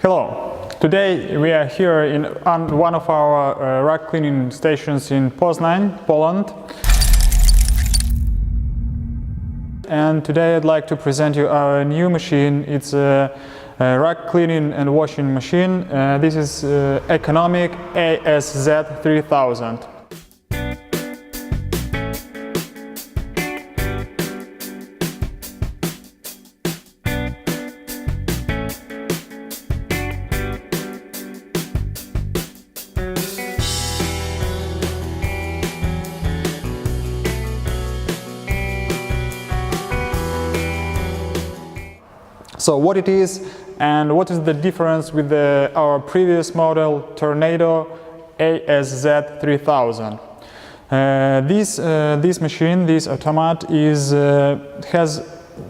Hello, today we are here on one of our rack cleaning stations in Poznań, Poland. And today I'd like to present you our new machine. It's a rack cleaning and washing machine. This is Economic ASZ-3000. So what it is and what is the difference with our previous model Tornado ASZ-3000. This machine, this automat, has a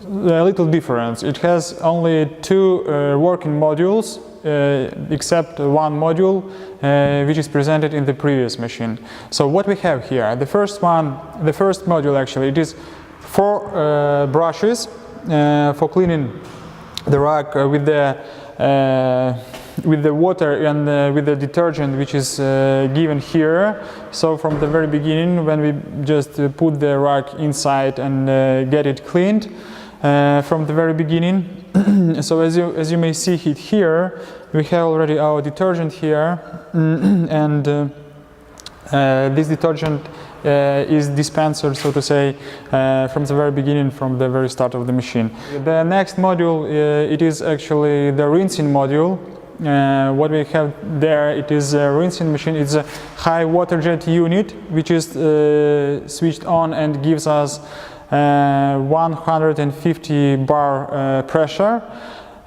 little difference. It has only two working modules, except one module which is presented in the previous machine. So what we have here, the first module actually, it is 4 brushes for cleaning the rack with the water and with the detergent which is given here. So from the very beginning, when we just put the rack inside and get it cleaned from the very beginning. So as you may see it here, we have already our detergent here, and this detergent is dispensed, so to say, from the very beginning, from the very start of the machine. The next module, it is actually the rinsing module. What we have there, it is a rinsing machine. It's a high water jet unit which is switched on and gives us 150 bar pressure.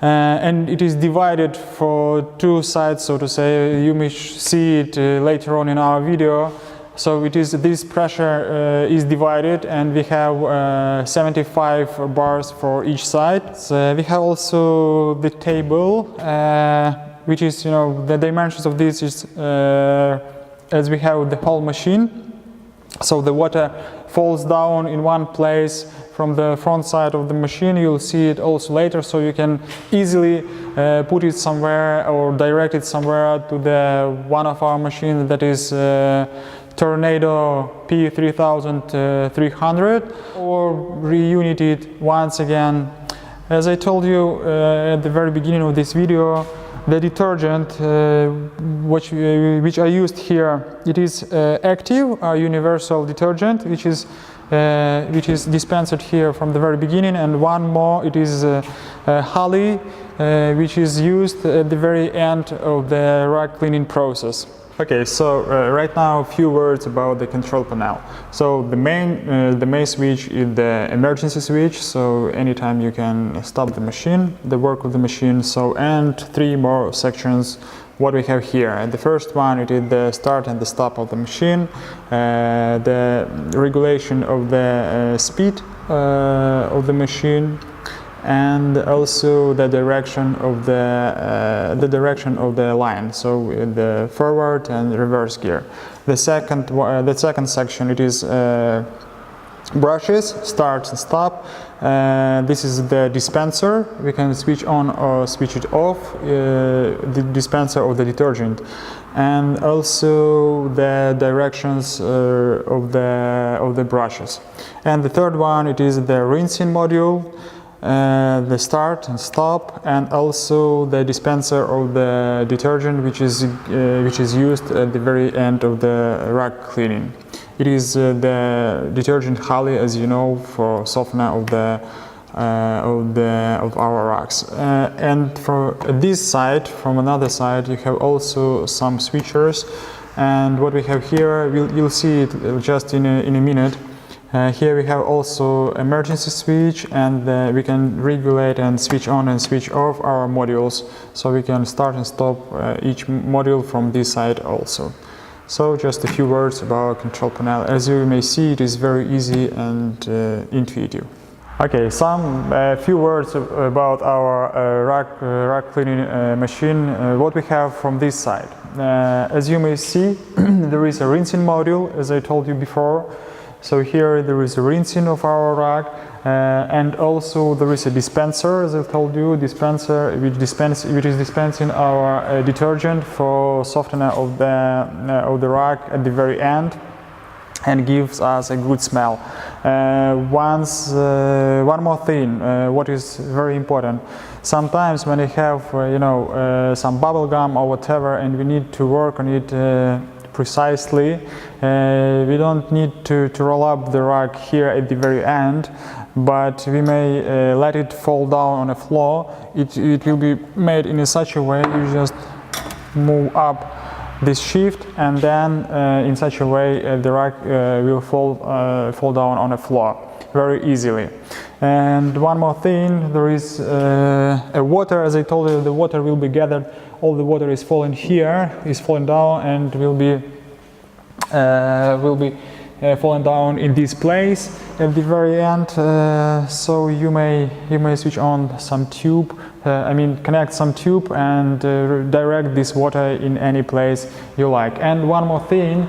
And it is divided for 2 sides, so to say. You may see it later on in our video. So this pressure is divided, and we have 75 bars for each side. So we have also the table, which is, the dimensions of this is as we have the whole machine. So the water falls down in one place from the front side of the machine. You'll see it also later, so you can easily put it somewhere or direct it somewhere to one of our machines that is Tornado P-3300, or reunit it once again. As I told you at the very beginning of this video, the detergent which I used here, it is active, universal detergent, which is dispensed here from the very beginning, and one more, it is Holly, which is used at the very end of the rack cleaning process. Okay, so right now a few words about the control panel. So the main switch is the emergency switch, so anytime you can stop the machine, the work of the machine. So, and 3 more sections what we have here. The first one, it is the start and the stop of the machine, the regulation of the speed of the machine, and also the direction of the line, so the forward and reverse gear. The second section, it is brushes, start and stop. This is the dispenser. We can switch on or switch it off, the dispenser of the detergent, and also the directions of the brushes. And the third one, it is the rinsing module. The start and stop, and also the dispenser of the detergent, which is used at the very end of the rack cleaning. It is the detergent Holly, as you know, for softener of our racks. And for this side, from another side, you have also some switchers. And what we have here, you'll see it just in a minute. Here we have also emergency switch, and we can regulate and switch on and switch off our modules, so we can start and stop each module from this side also. So just a few words about control panel. As you may see, it is very easy and intuitive. Okay, a few words about our rack cleaning machine. What we have from this side. As you may see, there is a rinsing module, as I told you before. So here there is a rinsing of our rack, and also there is a dispenser, as I told you, which is dispensing our detergent for softener of the rack at the very end, and gives us a good smell. One more thing, what is very important. Sometimes when I have some bubble gum or whatever, and we need to work on it precisely, we don't need to roll up the rack here at the very end, but we may let it fall down on the floor. It will be made in such a way you just move up this shift, and then in such a way the rack will fall down on the floor very easily. And one more thing, there is a water, as I told you, the water will be gathered. All the water is falling here, is falling down, and will be falling down in this place at the very end. So you may switch on some tube, connect some tube and direct this water in any place you like. And one more thing,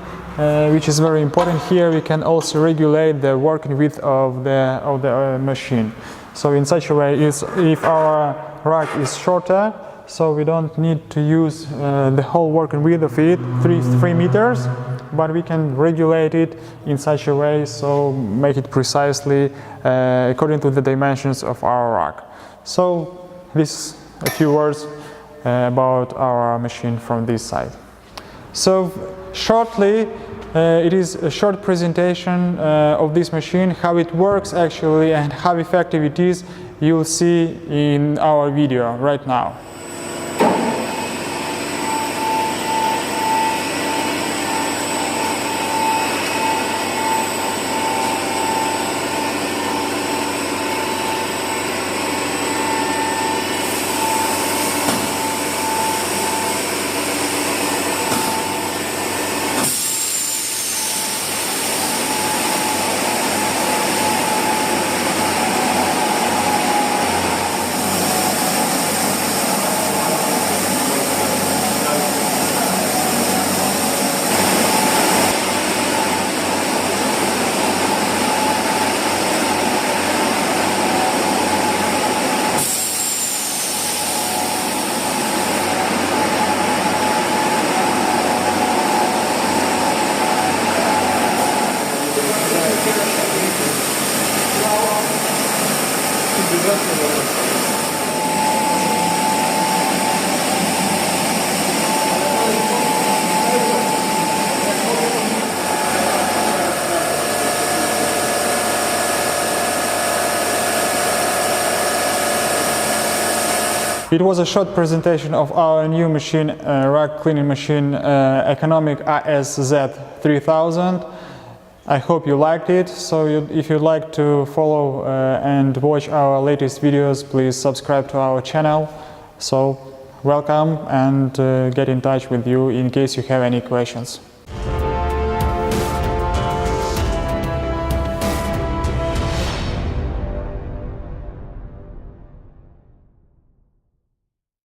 which is very important here, we can also regulate the working width of the machine. So in such a way, if our rack is shorter, so we don't need to use the whole working width of it, 3 meters, but we can regulate it in such a way, so make it precisely according to the dimensions of our rack. So this a few words about our machine from this side. So shortly, it is a short presentation of this machine, how it works actually and how effective it is. You'll see in our video right now. It was a short presentation of our new machine, rack cleaning machine, Economic ASZ-3000. I hope you liked it. So if you'd like to follow and watch our latest videos, please subscribe to our channel. So welcome, and get in touch with you in case you have any questions.